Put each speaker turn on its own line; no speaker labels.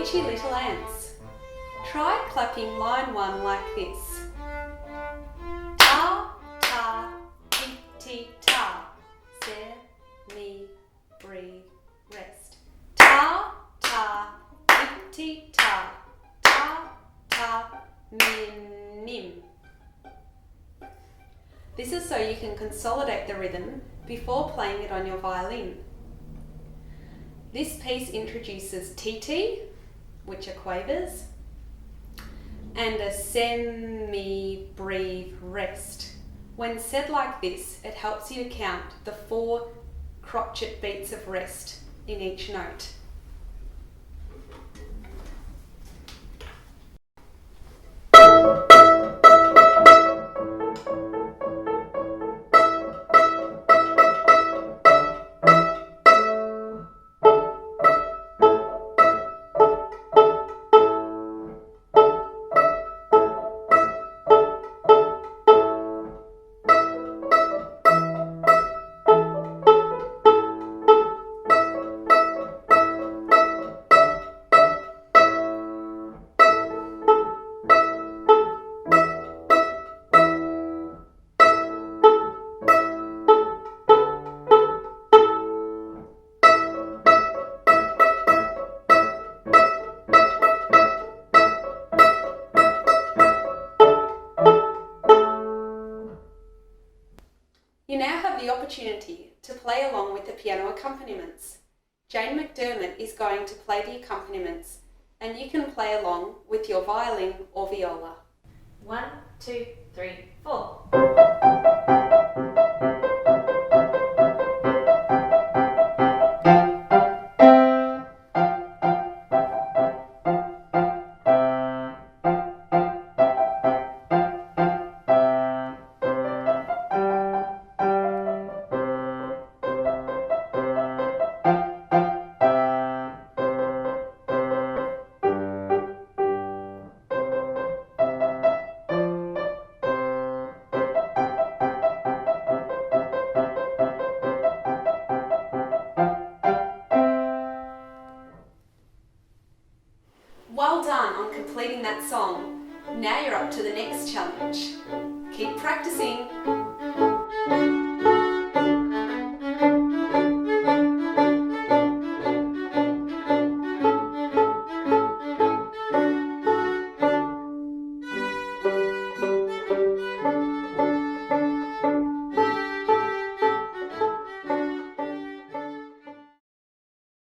Peachy little ants. Try clapping line 1 like this. Ta, ta, ti, ti, ta. Se, mi, breathe, rest. Ta, ta, ti, ti, ta. Ta, ta, mim, mim. This is so you can consolidate the rhythm before playing it on your violin. This piece introduces TT, which are quavers, and a semi-breathe rest. When said like this, it helps you to count the 4 crotchet beats of rest in each note. You now have the opportunity to play along with the piano accompaniments. Jane McDermott is going to play the accompaniments, and you can play along with your violin or viola.
1, 2, 3, 4.
Well done on completing that song. Now you're up to the next challenge. Keep practicing.